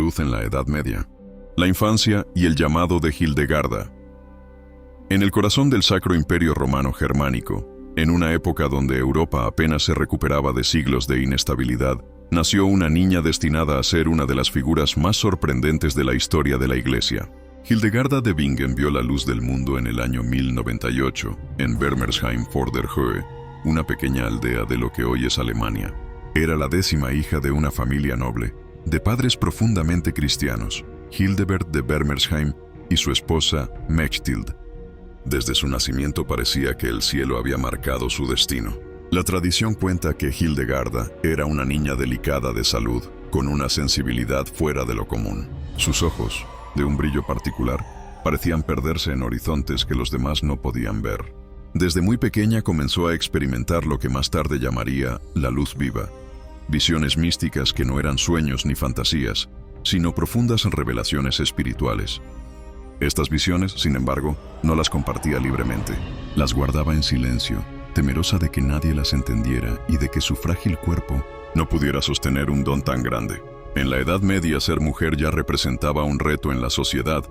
luz en la Edad Media. La infancia y el llamado de Hildegarda. En el corazón del Sacro Imperio Romano Germánico, en una época donde Europa apenas se recuperaba de siglos de inestabilidad, nació una niña destinada a ser una de las figuras más sorprendentes de la historia de la Iglesia. Hildegarda de Bingen vio la luz del mundo en el año 1098, en Bermersheim vor der Höhe, una pequeña aldea de lo que hoy es Alemania. Era la 10ª hija de una familia noble, de padres profundamente cristianos, Hildebert de Bermersheim y su esposa Mechthild. Desde su nacimiento parecía que el cielo había marcado su destino. La tradición cuenta que Hildegarda era una niña delicada de salud, con una sensibilidad fuera de lo común. Sus ojos, de un brillo particular, parecían perderse en horizontes que los demás no podían ver. Desde muy pequeña comenzó a experimentar lo que más tarde llamaría la luz viva. Visiones místicas que no eran sueños ni fantasías, sino profundas revelaciones espirituales. Estas visiones, sin embargo, no las compartía libremente. Las guardaba en silencio, temerosa de que nadie las entendiera y de que su frágil cuerpo no pudiera sostener un don tan grande. En la Edad Media, ser mujer ya representaba un reto en la sociedad,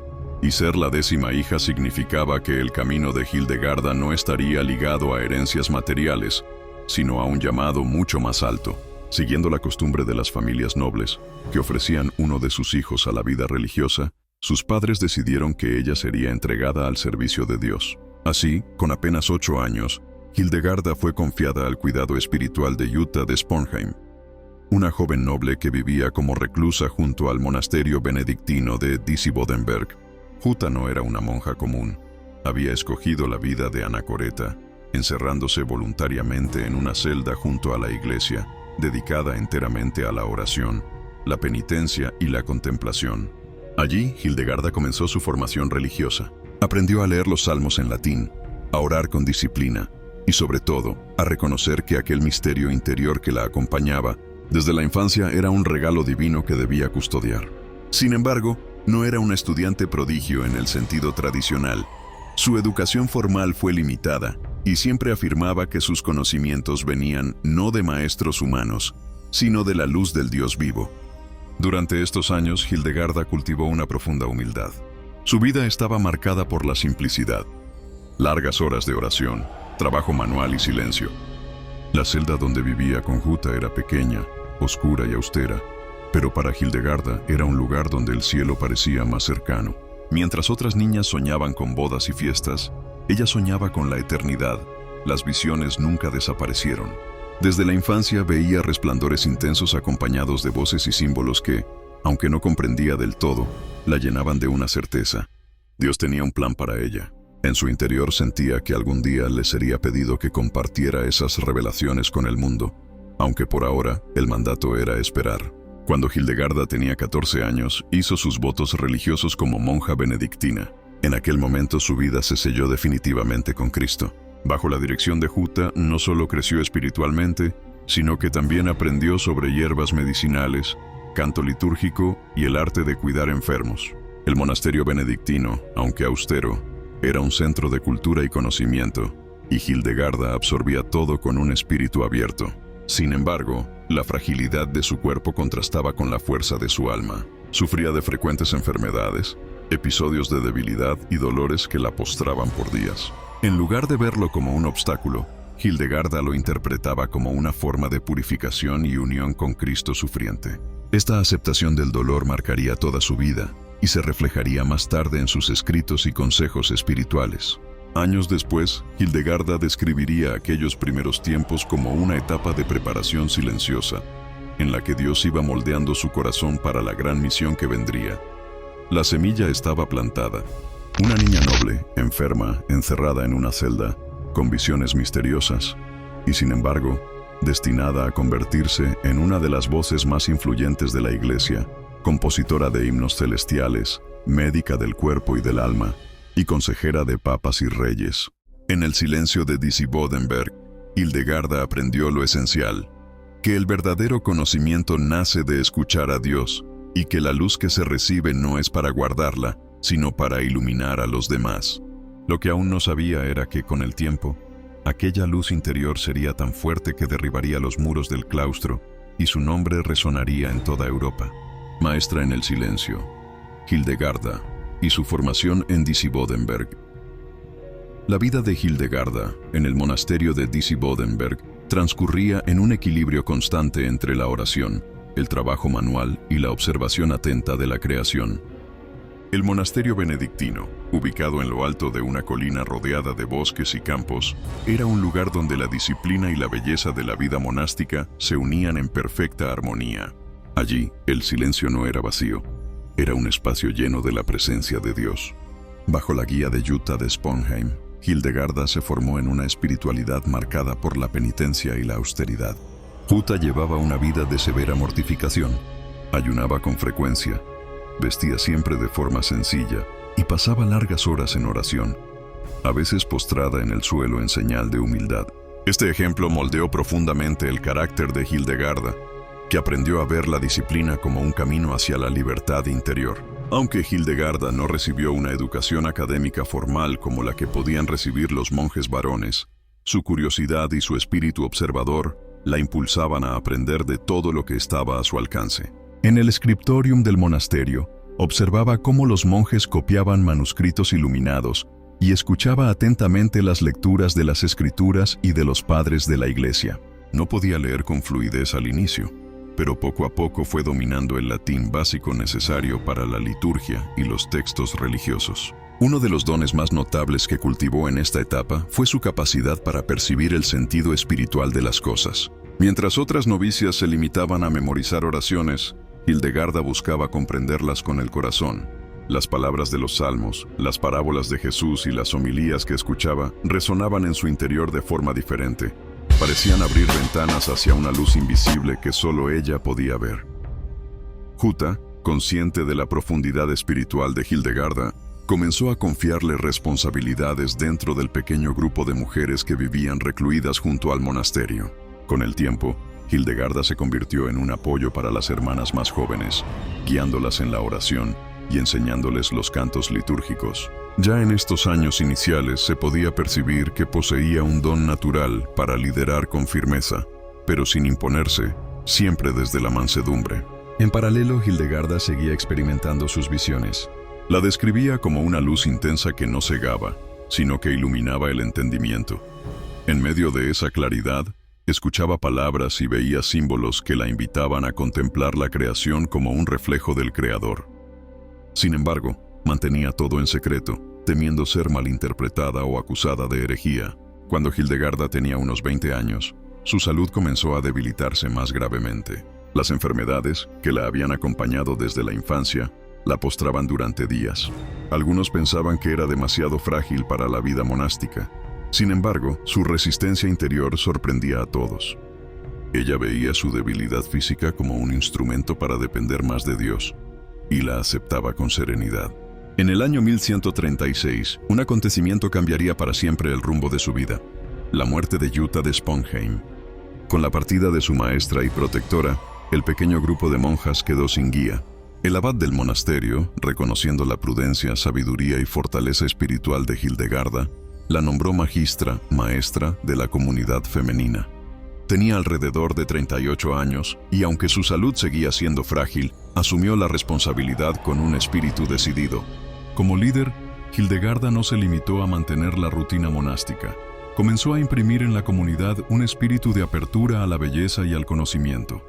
y ser la 10ª hija significaba que el camino de Hildegarda no estaría ligado a herencias materiales, sino a un llamado mucho más alto. Siguiendo la costumbre de las familias nobles, que ofrecían uno de sus hijos a la vida religiosa, sus padres decidieron que ella sería entregada al servicio de Dios. Así, con apenas 8 años, Hildegarda fue confiada al cuidado espiritual de Jutta de Sponheim, una joven noble que vivía como reclusa junto al monasterio benedictino de Disibodenberg. Jutta no era una monja común. Había escogido la vida de anacoreta, encerrándose voluntariamente en una celda junto a la iglesia, dedicada enteramente a la oración, la penitencia y la contemplación. Allí, Hildegarda comenzó su formación religiosa. Aprendió a leer los salmos en latín, a orar con disciplina y, sobre todo, a reconocer que aquel misterio interior que la acompañaba desde la infancia era un regalo divino que debía custodiar. Sin embargo, no era una estudiante prodigio en el sentido tradicional. Su educación formal fue limitada y siempre afirmaba que sus conocimientos venían no de maestros humanos, sino de la luz del Dios vivo. Durante estos años, Hildegarda cultivó una profunda humildad. Su vida estaba marcada por la simplicidad, largas horas de oración, trabajo manual y silencio. La celda donde vivía con Jutta era pequeña, oscura y austera, pero para Hildegarda era un lugar donde el cielo parecía más cercano. Mientras otras niñas soñaban con bodas y fiestas, ella soñaba con la eternidad. Las visiones nunca desaparecieron. Desde la infancia veía resplandores intensos acompañados de voces y símbolos que, aunque no comprendía del todo, la llenaban de una certeza. Dios tenía un plan para ella. En su interior sentía que algún día le sería pedido que compartiera esas revelaciones con el mundo, aunque por ahora el mandato era esperar. Cuando Hildegarda tenía 14 años, hizo sus votos religiosos como monja benedictina. En aquel momento su vida se selló definitivamente con Cristo. Bajo la dirección de Jutta, no solo creció espiritualmente, sino que también aprendió sobre hierbas medicinales, canto litúrgico y el arte de cuidar enfermos. El monasterio benedictino, aunque austero, era un centro de cultura y conocimiento, y Hildegarda absorbía todo con un espíritu abierto. Sin embargo, la fragilidad de su cuerpo contrastaba con la fuerza de su alma. Sufría de frecuentes enfermedades, episodios de debilidad y dolores que la postraban por días. En lugar de verlo como un obstáculo, Hildegarda lo interpretaba como una forma de purificación y unión con Cristo sufriente. Esta aceptación del dolor marcaría toda su vida y se reflejaría más tarde en sus escritos y consejos espirituales. Años después, Hildegarda describiría aquellos primeros tiempos como una etapa de preparación silenciosa, en la que Dios iba moldeando su corazón para la gran misión que vendría. La semilla estaba plantada. Una niña noble, enferma, encerrada en una celda, con visiones misteriosas, y sin embargo, destinada a convertirse en una de las voces más influyentes de la Iglesia, compositora de himnos celestiales, médica del cuerpo y del alma, y consejera de papas y reyes. En el silencio de Disibodenberg, Hildegarda aprendió lo esencial, que el verdadero conocimiento nace de escuchar a Dios, y que la luz que se recibe no es para guardarla, sino para iluminar a los demás. Lo que aún no sabía era que, con el tiempo, aquella luz interior sería tan fuerte que derribaría los muros del claustro y su nombre resonaría en toda Europa. maestra en el silencio, Hildegarda, y su formación en Disibodenberg. La vida de Hildegarda, en el monasterio de Disibodenberg, transcurría en un equilibrio constante entre la oración, el trabajo manual y la observación atenta de la creación. El monasterio benedictino, ubicado en lo alto de una colina rodeada de bosques y campos, era un lugar donde la disciplina y la belleza de la vida monástica se unían en perfecta armonía. Allí, el silencio no era vacío, era un espacio lleno de la presencia de Dios. Bajo la guía de Jutta de Sponheim, Hildegarda se formó en una espiritualidad marcada por la penitencia y la austeridad. Jutta llevaba una vida de severa mortificación, ayunaba con frecuencia, vestía siempre de forma sencilla y pasaba largas horas en oración, a veces postrada en el suelo en señal de humildad. Este ejemplo moldeó profundamente el carácter de Hildegarda, que aprendió a ver la disciplina como un camino hacia la libertad interior. Aunque Hildegarda no recibió una educación académica formal como la que podían recibir los monjes varones, su curiosidad y su espíritu observador la impulsaban a aprender de todo lo que estaba a su alcance. En el scriptorium del monasterio, observaba cómo los monjes copiaban manuscritos iluminados y escuchaba atentamente las lecturas de las escrituras y de los padres de la iglesia. No podía leer con fluidez al inicio, pero poco a poco fue dominando el latín básico necesario para la liturgia y los textos religiosos. Uno de los dones más notables que cultivó en esta etapa fue su capacidad para percibir el sentido espiritual de las cosas. Mientras otras novicias se limitaban a memorizar oraciones, Hildegarda buscaba comprenderlas con el corazón. Las palabras de los salmos, las parábolas de Jesús y las homilías que escuchaba resonaban en su interior de forma diferente. Parecían abrir ventanas hacia una luz invisible que solo ella podía ver. Jutta, consciente de la profundidad espiritual de Hildegarda, comenzó a confiarle responsabilidades dentro del pequeño grupo de mujeres que vivían recluidas junto al monasterio. Con el tiempo, Hildegarda se convirtió en un apoyo para las hermanas más jóvenes, guiándolas en la oración y enseñándoles los cantos litúrgicos. Ya en estos años iniciales se podía percibir que poseía un don natural para liderar con firmeza, pero sin imponerse, siempre desde la mansedumbre. En paralelo, Hildegarda seguía experimentando sus visiones. La describía como una luz intensa que no cegaba, sino que iluminaba el entendimiento. En medio de esa claridad, escuchaba palabras y veía símbolos que la invitaban a contemplar la creación como un reflejo del Creador. Sin embargo, mantenía todo en secreto, temiendo ser malinterpretada o acusada de herejía. Cuando Hildegarda tenía unos 20 años, su salud comenzó a debilitarse más gravemente. Las enfermedades, que la habían acompañado desde la infancia, la postraban durante días. Algunos pensaban que era demasiado frágil para la vida monástica. Sin embargo, su resistencia interior sorprendía a todos. Ella veía su debilidad física como un instrumento para depender más de Dios, y la aceptaba con serenidad. En el año 1136, un acontecimiento cambiaría para siempre el rumbo de su vida: la muerte de Jutta de Sponheim. Con la partida de su maestra y protectora, el pequeño grupo de monjas quedó sin guía. El abad del monasterio, reconociendo la prudencia, sabiduría y fortaleza espiritual de Hildegarda, la nombró maestra de la comunidad femenina. Tenía alrededor de 38 años y, aunque su salud seguía siendo frágil, asumió la responsabilidad con un espíritu decidido. Como líder, Hildegarda no se limitó a mantener la rutina monástica. Comenzó a imprimir en la comunidad un espíritu de apertura a la belleza y al conocimiento.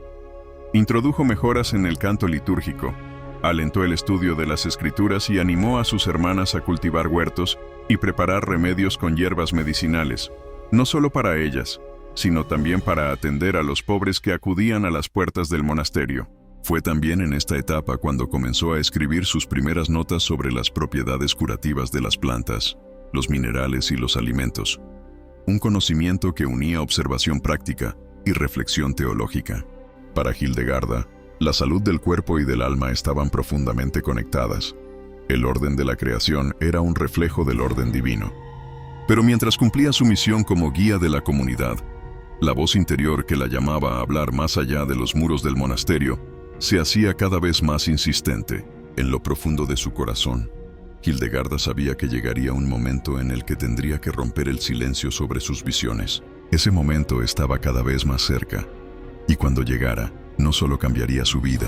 Introdujo mejoras en el canto litúrgico, alentó el estudio de las escrituras y animó a sus hermanas a cultivar huertos y preparar remedios con hierbas medicinales, no solo para ellas, sino también para atender a los pobres que acudían a las puertas del monasterio. Fue también en esta etapa cuando comenzó a escribir sus primeras notas sobre las propiedades curativas de las plantas, los minerales y los alimentos, un conocimiento que unía observación práctica y reflexión teológica. Para Hildegarda, la salud del cuerpo y del alma estaban profundamente conectadas. El orden de la creación era un reflejo del orden divino. Pero mientras cumplía su misión como guía de la comunidad, la voz interior que la llamaba a hablar más allá de los muros del monasterio se hacía cada vez más insistente. En lo profundo de su corazón, Hildegarda sabía que llegaría un momento en el que tendría que romper el silencio sobre sus visiones. Ese momento estaba cada vez más cerca, y cuando llegara, no solo cambiaría su vida,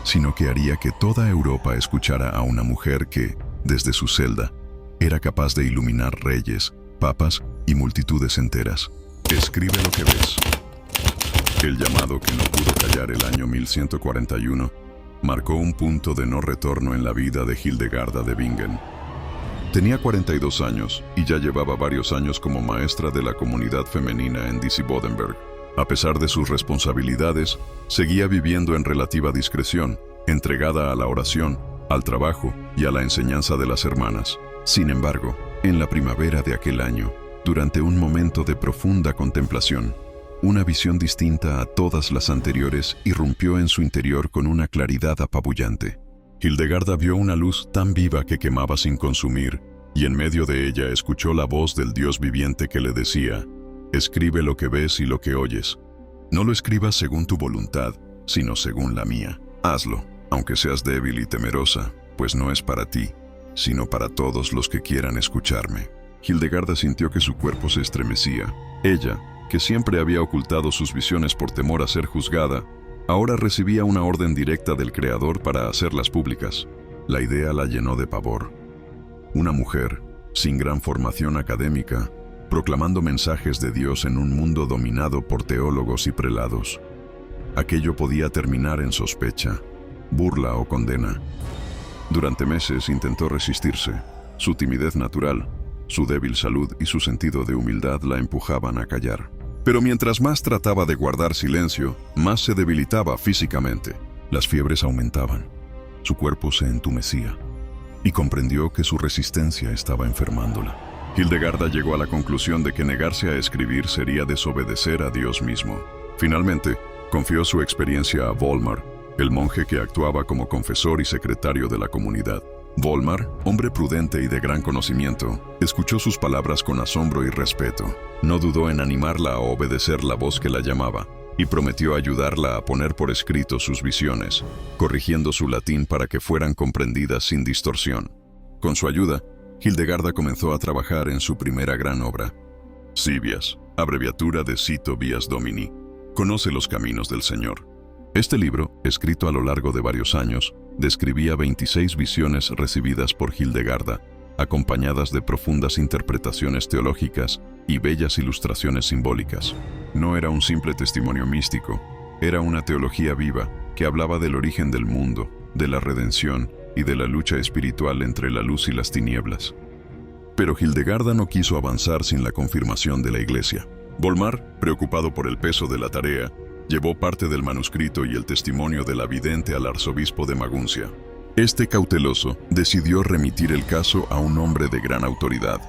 sino que haría que toda Europa escuchara a una mujer que, desde su celda, era capaz de iluminar reyes, papas y multitudes enteras. Escribe lo que ves. El llamado que no pudo callar el año 1141 marcó un punto de no retorno en la vida de Hildegarda de Bingen. Tenía 42 años y ya llevaba varios años como maestra de la comunidad femenina en Disi-Bodenberg. A pesar de sus responsabilidades, seguía viviendo en relativa discreción, entregada a la oración, al trabajo y a la enseñanza de las hermanas. Sin embargo, en la primavera de aquel año, durante un momento de profunda contemplación, una visión distinta a todas las anteriores irrumpió en su interior con una claridad apabullante. Hildegarda vio una luz tan viva que quemaba sin consumir, y en medio de ella escuchó la voz del Dios viviente que le decía: «Escribe lo que ves y lo que oyes. No lo escribas según tu voluntad, sino según la mía. Hazlo, aunque seas débil y temerosa, pues no es para ti, sino para todos los que quieran escucharme». Hildegarda sintió que su cuerpo se estremecía. Ella, que siempre había ocultado sus visiones por temor a ser juzgada, ahora recibía una orden directa del Creador para hacerlas públicas. La idea la llenó de pavor. Una mujer, sin gran formación académica, proclamando mensajes de Dios en un mundo dominado por teólogos y prelados. Aquello podía terminar en sospecha, burla o condena. Durante meses intentó resistirse. Su timidez natural, su débil salud y su sentido de humildad la empujaban a callar. Pero mientras más trataba de guardar silencio, más se debilitaba físicamente. Las fiebres aumentaban. Su cuerpo se entumecía. Y comprendió que su resistencia estaba enfermándola. Hildegarda llegó a la conclusión de que negarse a escribir sería desobedecer a Dios mismo. Finalmente, confió su experiencia a Volmar, el monje que actuaba como confesor y secretario de la comunidad. Volmar, hombre prudente y de gran conocimiento, escuchó sus palabras con asombro y respeto. No dudó en animarla a obedecer la voz que la llamaba, y prometió ayudarla a poner por escrito sus visiones, corrigiendo su latín para que fueran comprendidas sin distorsión. Con su ayuda, Hildegarda comenzó a trabajar en su primera gran obra. Sibias, abreviatura de Cito Vias Domini, conoce los caminos del Señor. Este libro, escrito a lo largo de varios años, describía 26 visiones recibidas por Hildegarda, acompañadas de profundas interpretaciones teológicas y bellas ilustraciones simbólicas. No era un simple testimonio místico, era una teología viva que hablaba del origen del mundo, de la redención y de la lucha espiritual entre la luz y las tinieblas. Pero Hildegarda no quiso avanzar sin la confirmación de la Iglesia. Volmar, preocupado por el peso de la tarea, llevó parte del manuscrito y el testimonio de la vidente al arzobispo de Maguncia. Este cauteloso decidió remitir el caso a un hombre de gran autoridad,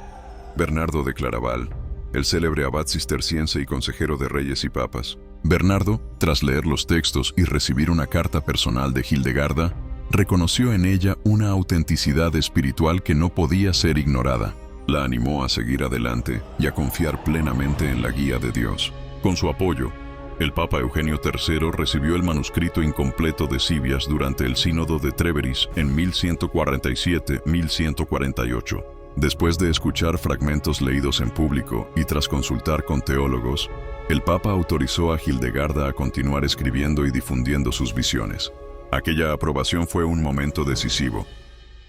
Bernardo de Claraval, el célebre abad cisterciense y consejero de reyes y papas. Bernardo, tras leer los textos y recibir una carta personal de Hildegarda, reconoció en ella una autenticidad espiritual que no podía ser ignorada. La animó a seguir adelante y a confiar plenamente en la guía de Dios. Con su apoyo, el Papa Eugenio III recibió el manuscrito incompleto de Sibias durante el Sínodo de Treveris en 1147-1148. Después de escuchar fragmentos leídos en público y tras consultar con teólogos, el Papa autorizó a Hildegarda a continuar escribiendo y difundiendo sus visiones. Aquella aprobación fue un momento decisivo.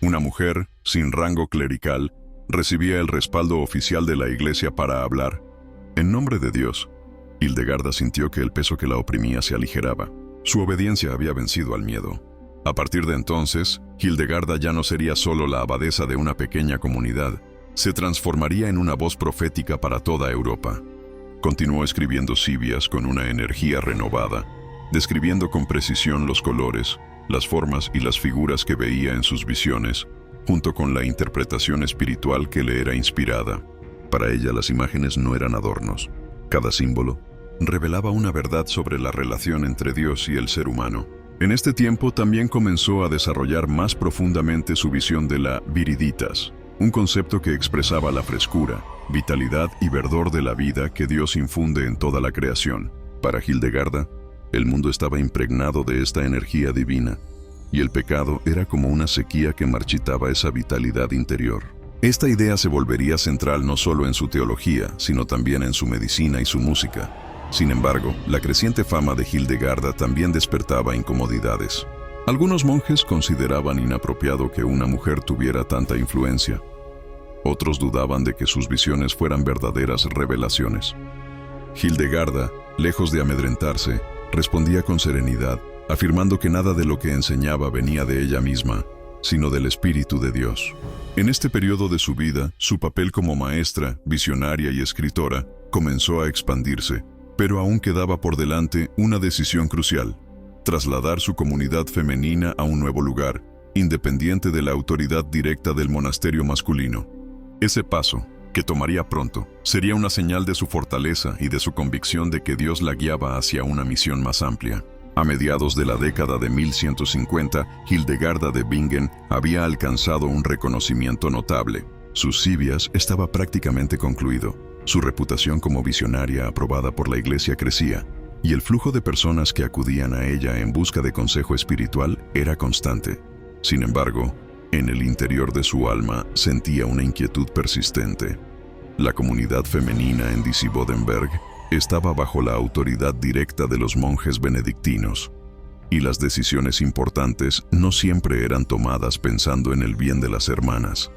Una mujer, sin rango clerical, recibía el respaldo oficial de la Iglesia para hablar. En nombre de Dios, Hildegarda sintió que el peso que la oprimía se aligeraba. Su obediencia había vencido al miedo. A partir de entonces, Hildegarda ya no sería solo la abadesa de una pequeña comunidad, se transformaría en una voz profética para toda Europa. Continuó escribiendo Sibias con una energía renovada, describiendo con precisión los colores, las formas y las figuras que veía en sus visiones, junto con la interpretación espiritual que le era inspirada. Para ella las imágenes no eran adornos. Cada símbolo revelaba una verdad sobre la relación entre Dios y el ser humano. En este tiempo también comenzó a desarrollar más profundamente su visión de la viriditas, un concepto que expresaba la frescura, vitalidad y verdor de la vida que Dios infunde en toda la creación. Para Hildegarda, el mundo estaba impregnado de esta energía divina, y el pecado era como una sequía que marchitaba esa vitalidad interior. Esta idea se volvería central no solo en su teología, sino también en su medicina y su música. Sin embargo, la creciente fama de Hildegarda también despertaba incomodidades. Algunos monjes consideraban inapropiado que una mujer tuviera tanta influencia. Otros dudaban de que sus visiones fueran verdaderas revelaciones. Hildegarda, lejos de amedrentarse, respondía con serenidad, afirmando que nada de lo que enseñaba venía de ella misma, sino del Espíritu de Dios. En este periodo de su vida, su papel como maestra, visionaria y escritora comenzó a expandirse, pero aún quedaba por delante una decisión crucial: trasladar su comunidad femenina a un nuevo lugar, independiente de la autoridad directa del monasterio masculino. Ese paso, que tomaría pronto, sería una señal de su fortaleza y de su convicción de que Dios la guiaba hacia una misión más amplia. A mediados de la década de 1150, Hildegarda de Bingen había alcanzado un reconocimiento notable. Su Civias estaba prácticamente concluido. Su reputación como visionaria aprobada por la Iglesia crecía, y el flujo de personas que acudían a ella en busca de consejo espiritual era constante. Sin embargo, en el interior de su alma sentía una inquietud persistente. La comunidad femenina en Disibodenberg estaba bajo la autoridad directa de los monjes benedictinos, y las decisiones importantes no siempre eran tomadas pensando en el bien de las hermanas.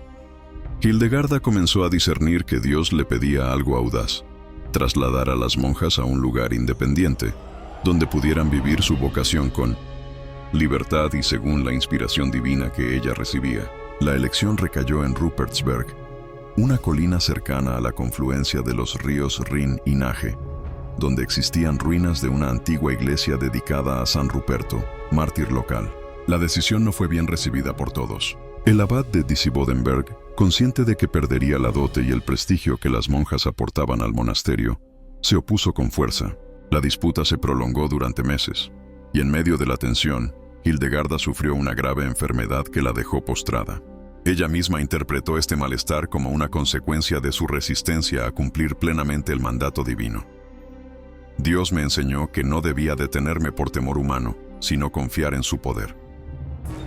Hildegarda comenzó a discernir que Dios le pedía algo audaz: trasladar a las monjas a un lugar independiente, donde pudieran vivir su vocación con libertad y según la inspiración divina que ella recibía. La elección recayó en Rupertsberg, una colina cercana a la confluencia de los ríos Rin y Nahe, donde existían ruinas de una antigua iglesia dedicada a San Ruperto, mártir local. La decisión no fue bien recibida por todos. El abad de Disibodenberg, consciente de que perdería la dote y el prestigio que las monjas aportaban al monasterio, se opuso con fuerza. La disputa se prolongó durante meses, y en medio de la tensión, Hildegarda sufrió una grave enfermedad que la dejó postrada. Ella misma interpretó este malestar como una consecuencia de su resistencia a cumplir plenamente el mandato divino. Dios me enseñó que no debía detenerme por temor humano, sino confiar en su poder.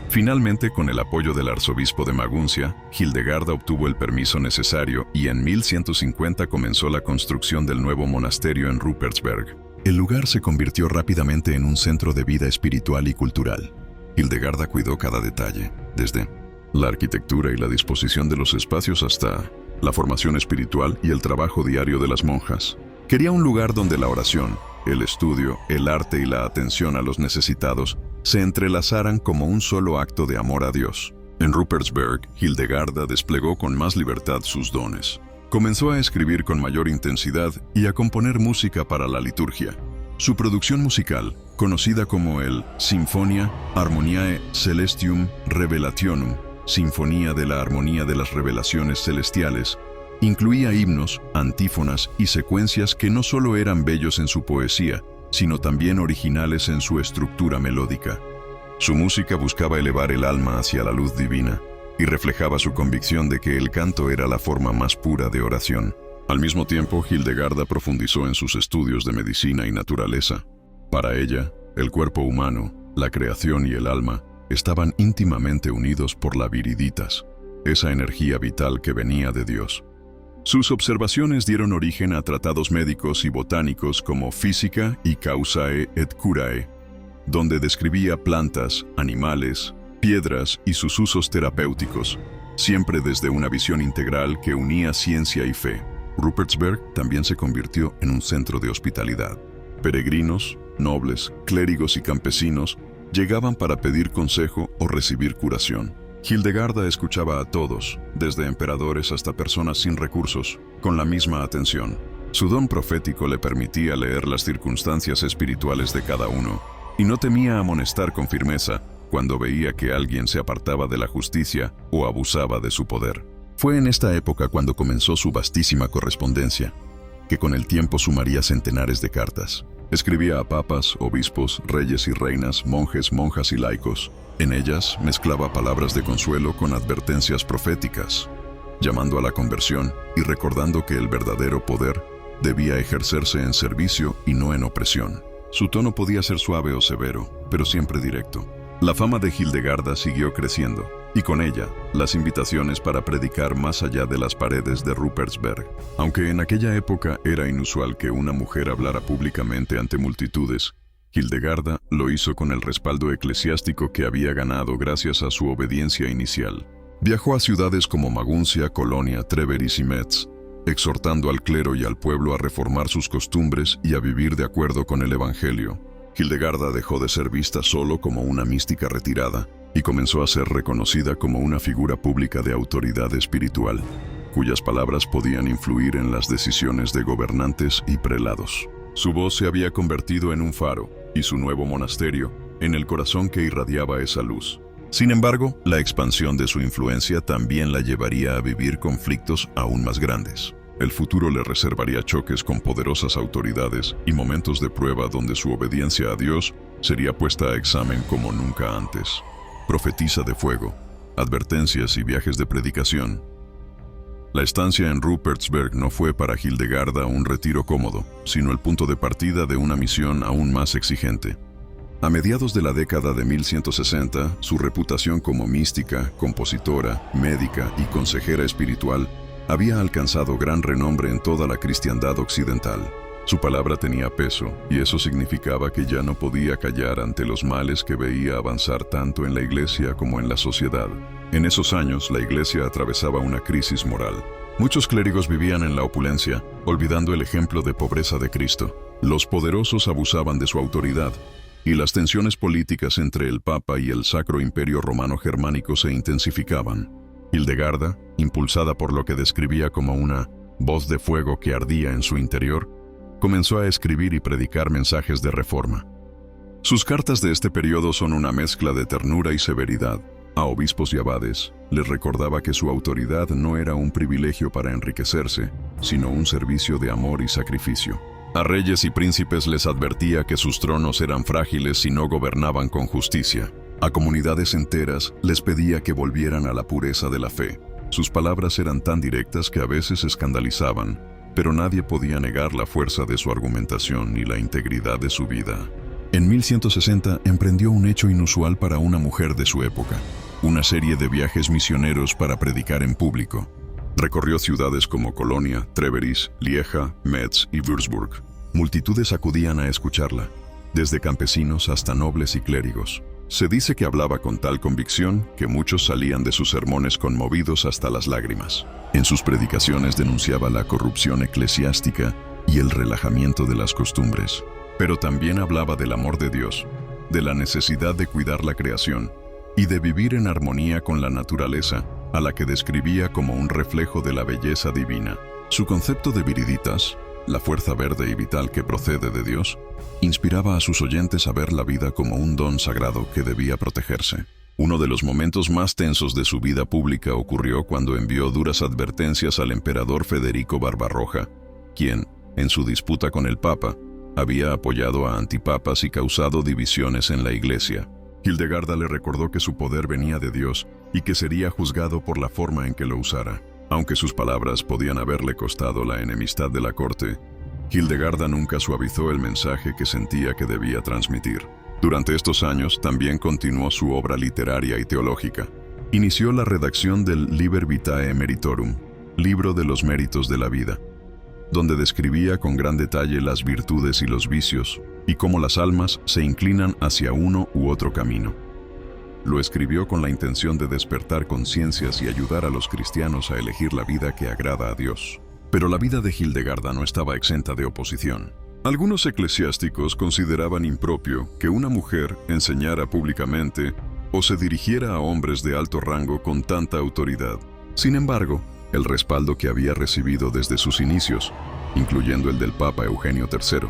Finalmente, con el apoyo del arzobispo de Maguncia, Hildegarda obtuvo el permiso necesario y en 1150 comenzó la construcción del nuevo monasterio en Rupertsberg. El lugar se convirtió rápidamente en un centro de vida espiritual y cultural. Hildegarda cuidó cada detalle, desde la arquitectura y la disposición de los espacios hasta la formación espiritual y el trabajo diario de las monjas. Quería un lugar donde la oración, el estudio, el arte y la atención a los necesitados se entrelazaran como un solo acto de amor a Dios. En Rupertsberg, Hildegarda desplegó con más libertad sus dones. Comenzó a escribir con mayor intensidad y a componer música para la liturgia. Su producción musical, conocida como el Symphonia Harmoniae Celestium Revelationum, Sinfonía de la Armonía de las Revelaciones Celestiales, incluía himnos, antífonas y secuencias que no solo eran bellos en su poesía, sino también originales en su estructura melódica. Su música buscaba elevar el alma hacia la luz divina y reflejaba su convicción de que el canto era la forma más pura de oración. Al mismo tiempo, Hildegarda profundizó en sus estudios de medicina y naturaleza. Para ella, el cuerpo humano, la creación y el alma estaban íntimamente unidos por la viriditas, esa energía vital que venía de Dios. Sus observaciones dieron origen a tratados médicos y botánicos como Física y Causae et Curae, donde describía plantas, animales, piedras y sus usos terapéuticos, siempre desde una visión integral que unía ciencia y fe. Rupertsberg también se convirtió en un centro de hospitalidad. Peregrinos, nobles, clérigos y campesinos llegaban para pedir consejo o recibir curación. Hildegarda escuchaba a todos, desde emperadores hasta personas sin recursos, con la misma atención. Su don profético le permitía leer las circunstancias espirituales de cada uno, y no temía amonestar con firmeza cuando veía que alguien se apartaba de la justicia o abusaba de su poder. Fue en esta época cuando comenzó su vastísima correspondencia, que con el tiempo sumaría centenares de cartas. Escribía a papas, obispos, reyes y reinas, monjes, monjas y laicos. En ellas mezclaba palabras de consuelo con advertencias proféticas, llamando a la conversión y recordando que el verdadero poder debía ejercerse en servicio y no en opresión. Su tono podía ser suave o severo, pero siempre directo. La fama de Hildegarda siguió creciendo, y con ella, las invitaciones para predicar más allá de las paredes de Rupertsberg. Aunque en aquella época era inusual que una mujer hablara públicamente ante multitudes, Hildegarda lo hizo con el respaldo eclesiástico que había ganado gracias a su obediencia inicial. Viajó a ciudades como Maguncia, Colonia, Treveris y Metz, exhortando al clero y al pueblo a reformar sus costumbres y a vivir de acuerdo con el Evangelio. Hildegarda dejó de ser vista solo como una mística retirada y comenzó a ser reconocida como una figura pública de autoridad espiritual, cuyas palabras podían influir en las decisiones de gobernantes y prelados. Su voz se había convertido en un faro, y su nuevo monasterio, en el corazón que irradiaba esa luz. Sin embargo, la expansión de su influencia también la llevaría a vivir conflictos aún más grandes. El futuro le reservaría choques con poderosas autoridades y momentos de prueba donde su obediencia a Dios sería puesta a examen como nunca antes. Profetisa de fuego, advertencias y viajes de predicación. La estancia en Rupertsberg no fue para Hildegarda un retiro cómodo, sino el punto de partida de una misión aún más exigente. A mediados de la década de 1160, su reputación como mística, compositora, médica y consejera espiritual había alcanzado gran renombre en toda la cristiandad occidental. Su palabra tenía peso, y eso significaba que ya no podía callar ante los males que veía avanzar tanto en la Iglesia como en la sociedad. En esos años, la Iglesia atravesaba una crisis moral. Muchos clérigos vivían en la opulencia, olvidando el ejemplo de pobreza de Cristo. Los poderosos abusaban de su autoridad, y las tensiones políticas entre el Papa y el Sacro Imperio Romano Germánico se intensificaban. Hildegarda, impulsada por lo que describía como una voz de fuego que ardía en su interior, comenzó a escribir y predicar mensajes de reforma. Sus cartas de este periodo son una mezcla de ternura y severidad. A obispos y abades les recordaba que su autoridad no era un privilegio para enriquecerse, sino un servicio de amor y sacrificio. A reyes y príncipes les advertía que sus tronos eran frágiles si no gobernaban con justicia. A comunidades enteras les pedía que volvieran a la pureza de la fe. Sus palabras eran tan directas que a veces escandalizaban, pero nadie podía negar la fuerza de su argumentación ni la integridad de su vida. En 1160 emprendió un hecho inusual para una mujer de su época, una serie de viajes misioneros para predicar en público. Recorrió ciudades como Colonia, Treveris, Lieja, Metz y Würzburg. Multitudes acudían a escucharla, desde campesinos hasta nobles y clérigos. Se dice que hablaba con tal convicción que muchos salían de sus sermones conmovidos hasta las lágrimas. En sus predicaciones denunciaba la corrupción eclesiástica y el relajamiento de las costumbres. Pero también hablaba del amor de Dios, de la necesidad de cuidar la creación y de vivir en armonía con la naturaleza, a la que describía como un reflejo de la belleza divina. Su concepto de viriditas, la fuerza verde y vital que procede de Dios, inspiraba a sus oyentes a ver la vida como un don sagrado que debía protegerse. Uno de los momentos más tensos de su vida pública ocurrió cuando envió duras advertencias al emperador Federico Barbarroja, quien, en su disputa con el Papa, había apoyado a antipapas y causado divisiones en la Iglesia. Hildegarda le recordó que su poder venía de Dios y que sería juzgado por la forma en que lo usara. Aunque sus palabras podían haberle costado la enemistad de la corte, Hildegarda nunca suavizó el mensaje que sentía que debía transmitir. Durante estos años también continuó su obra literaria y teológica. Inició la redacción del Liber Vitae Meritorum, libro de los méritos de la vida, donde describía con gran detalle las virtudes y los vicios, y cómo las almas se inclinan hacia uno u otro camino. Lo escribió con la intención de despertar conciencias y ayudar a los cristianos a elegir la vida que agrada a Dios. Pero la vida de Hildegarda no estaba exenta de oposición. Algunos eclesiásticos consideraban impropio que una mujer enseñara públicamente o se dirigiera a hombres de alto rango con tanta autoridad. Sin embargo, el respaldo que había recibido desde sus inicios, incluyendo el del Papa Eugenio III,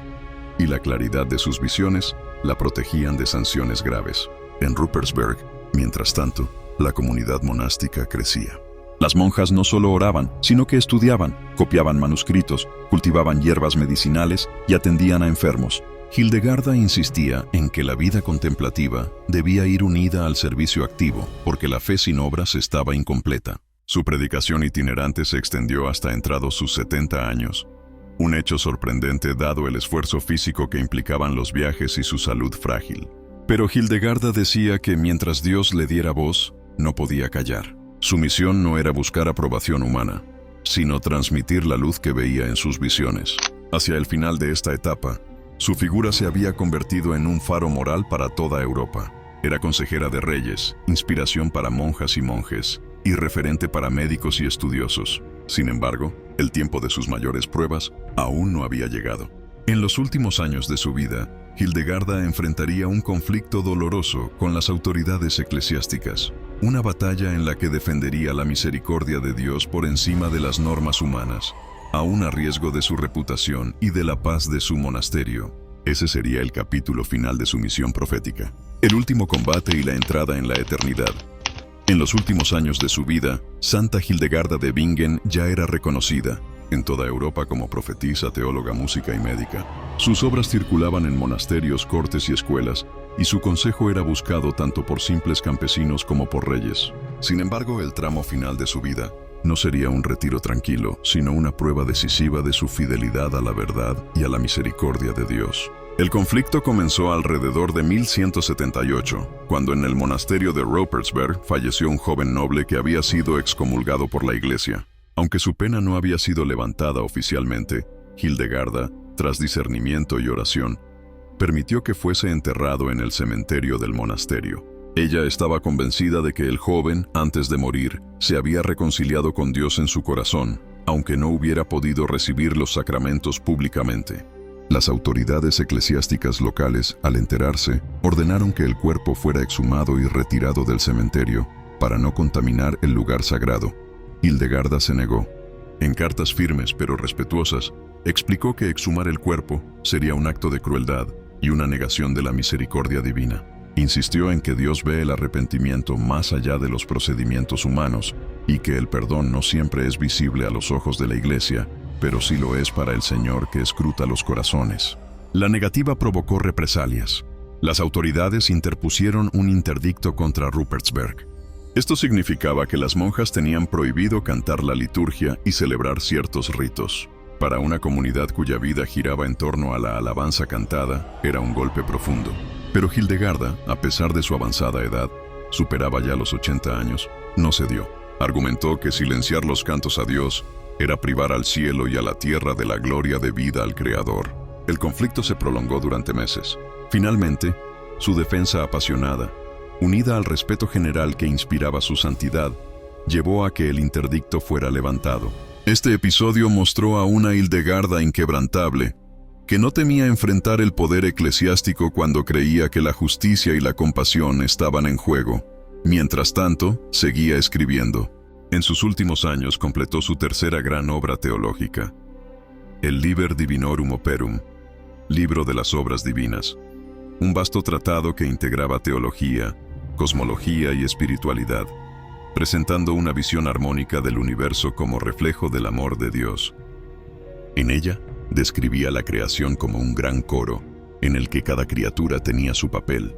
y la claridad de sus visiones, la protegían de sanciones graves. En Rupertsberg, mientras tanto, la comunidad monástica crecía. Las monjas no solo oraban, sino que estudiaban, copiaban manuscritos, cultivaban hierbas medicinales y atendían a enfermos. Hildegarda insistía en que la vida contemplativa debía ir unida al servicio activo, porque la fe sin obras estaba incompleta. Su predicación itinerante se extendió hasta entrados sus 70 años, un hecho sorprendente dado el esfuerzo físico que implicaban los viajes y su salud frágil. Pero Hildegarda decía que mientras Dios le diera voz, no podía callar. Su misión no era buscar aprobación humana, sino transmitir la luz que veía en sus visiones. Hacia el final de esta etapa, Su figura se había convertido en un faro moral para toda Europa. Era consejera de reyes, inspiración para monjas y monjes, y referente para médicos y estudiosos. Sin embargo, el tiempo de sus mayores pruebas aún no había llegado. En los últimos años de su vida, Hildegarda enfrentaría un conflicto doloroso con las autoridades eclesiásticas, una batalla en la que defendería la misericordia de Dios por encima de las normas humanas, aún a riesgo de su reputación y de la paz de su monasterio. Ese sería el capítulo final de su misión profética, el último combate y la entrada en la eternidad. En los últimos años de su vida, Santa Hildegarda de Bingen ya era reconocida en toda Europa como profetisa, teóloga, música y médica. Sus obras circulaban en monasterios, cortes y escuelas, y su consejo era buscado tanto por simples campesinos como por reyes. Sin embargo, el tramo final de su vida no sería un retiro tranquilo, sino una prueba decisiva de su fidelidad a la verdad y a la misericordia de Dios. El conflicto comenzó alrededor de 1178, cuando en el monasterio de Rupertsberg falleció un joven noble que había sido excomulgado por la iglesia. Aunque su pena no había sido levantada oficialmente, Hildegarda, tras discernimiento y oración, permitió que fuese enterrado en el cementerio del monasterio. Ella estaba convencida de que el joven, antes de morir, se había reconciliado con Dios en su corazón, aunque no hubiera podido recibir los sacramentos públicamente. Las autoridades eclesiásticas locales, al enterarse, ordenaron que el cuerpo fuera exhumado y retirado del cementerio para no contaminar el lugar sagrado. Hildegarda se negó. En cartas firmes pero respetuosas, explicó que exhumar el cuerpo sería un acto de crueldad y una negación de la misericordia divina. Insistió en que Dios ve el arrepentimiento más allá de los procedimientos humanos y que el perdón no siempre es visible a los ojos de la Iglesia, pero sí lo es para el Señor que escruta los corazones. La negativa provocó represalias. Las autoridades interpusieron un interdicto contra Rupertsberg. Esto significaba que las monjas tenían prohibido cantar la liturgia y celebrar ciertos ritos. Para una comunidad cuya vida giraba en torno a la alabanza cantada, era un golpe profundo. Pero Hildegarda, a pesar de su avanzada edad, superaba ya los 80 años, no cedió. Argumentó que silenciar los cantos a Dios era privar al cielo y a la tierra de la gloria debida al Creador. El conflicto se prolongó durante meses. Finalmente, su defensa apasionada, unida al respeto general que inspiraba su santidad, llevó a que el interdicto fuera levantado. Este episodio mostró a una Hildegarda inquebrantable, que no temía enfrentar el poder eclesiástico cuando creía que la justicia y la compasión estaban en juego. Mientras tanto, seguía escribiendo. En sus últimos años completó su tercera gran obra teológica, el Liber Divinorum Operum, Libro de las Obras Divinas, un vasto tratado que integraba teología, cosmología y espiritualidad, presentando una visión armónica del universo como reflejo del amor de Dios. En ella, describía la creación como un gran coro, en el que cada criatura tenía su papel,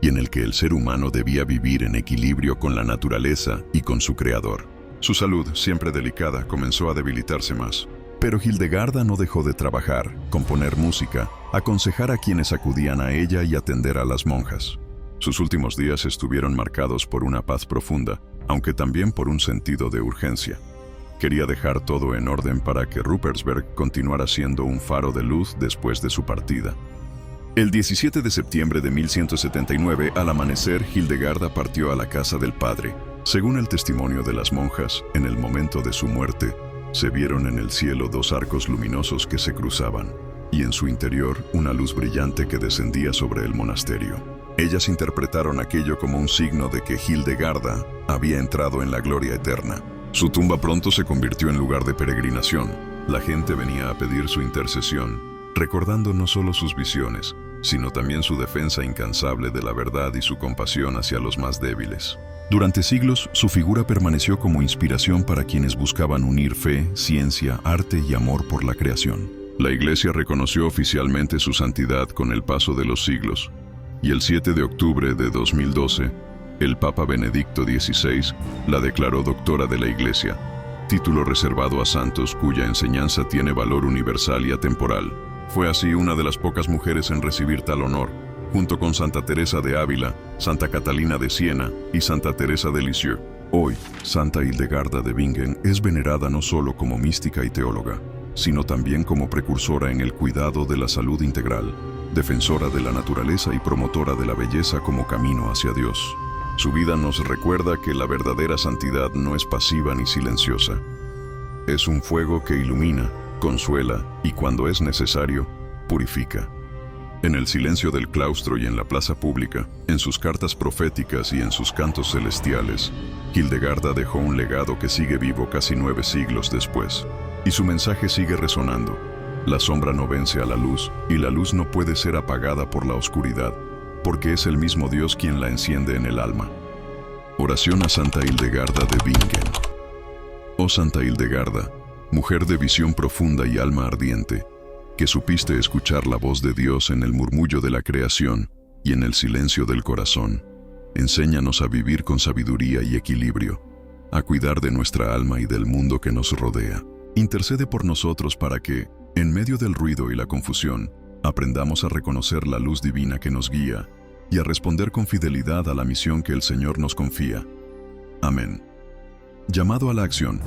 y en el que el ser humano debía vivir en equilibrio con la naturaleza y con su Creador. Su salud, siempre delicada, comenzó a debilitarse más. Pero Hildegarda no dejó de trabajar, componer música, aconsejar a quienes acudían a ella y atender a las monjas. Sus últimos días estuvieron marcados por una paz profunda, aunque también por un sentido de urgencia. Quería dejar todo en orden para que Rupertsberg continuara siendo un faro de luz después de su partida. El 17 de septiembre de 1179, al amanecer, Hildegarda partió a la casa del padre. Según el testimonio de las monjas, en el momento de su muerte, se vieron en el cielo dos arcos luminosos que se cruzaban, y en su interior una luz brillante que descendía sobre el monasterio. Ellas interpretaron aquello como un signo de que Hildegarda había entrado en la gloria eterna. Su tumba pronto se convirtió en lugar de peregrinación. La gente venía a pedir su intercesión, recordando no solo sus visiones, sino también su defensa incansable de la verdad y su compasión hacia los más débiles. Durante siglos, su figura permaneció como inspiración para quienes buscaban unir fe, ciencia, arte y amor por la creación. La Iglesia reconoció oficialmente su santidad con el paso de los siglos, y el 7 de octubre de 2012, el Papa Benedicto XVI la declaró doctora de la Iglesia, título reservado a santos cuya enseñanza tiene valor universal y atemporal. Fue así una de las pocas mujeres en recibir tal honor, junto con Santa Teresa de Ávila, Santa Catalina de Siena y Santa Teresa de Lisieux. Hoy, Santa Hildegarda de Bingen es venerada no solo como mística y teóloga, sino también como precursora en el cuidado de la salud integral, defensora de la naturaleza y promotora de la belleza como camino hacia Dios. Su vida nos recuerda que la verdadera santidad no es pasiva ni silenciosa. Es un fuego que ilumina, consuela y, cuando es necesario, purifica. En el silencio del claustro y en la plaza pública, en sus cartas proféticas y en sus cantos celestiales, Hildegarda dejó un legado que sigue vivo casi 9 siglos después. Y su mensaje sigue resonando. La sombra no vence a la luz, y la luz no puede ser apagada por la oscuridad, porque es el mismo Dios quien la enciende en el alma. Oración a Santa Hildegarda de Bingen. Oh Santa Hildegarda, mujer de visión profunda y alma ardiente, que supiste escuchar la voz de Dios en el murmullo de la creación y en el silencio del corazón, enséñanos a vivir con sabiduría y equilibrio, a cuidar de nuestra alma y del mundo que nos rodea. Intercede por nosotros para que, en medio del ruido y la confusión, aprendamos a reconocer la luz divina que nos guía y a responder con fidelidad a la misión que el Señor nos confía. Amén. Llamado a la acción.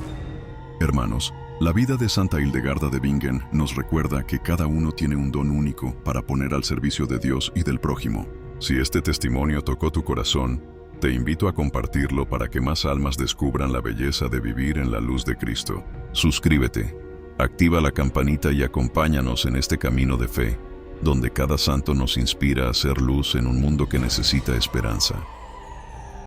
Hermanos, la vida de Santa Hildegarda de Bingen nos recuerda que cada uno tiene un don único para poner al servicio de Dios y del prójimo. Si este testimonio tocó tu corazón, te invito a compartirlo para que más almas descubran la belleza de vivir en la luz de Cristo. Suscríbete, activa la campanita y acompáñanos en este camino de fe, donde cada santo nos inspira a ser luz en un mundo que necesita esperanza.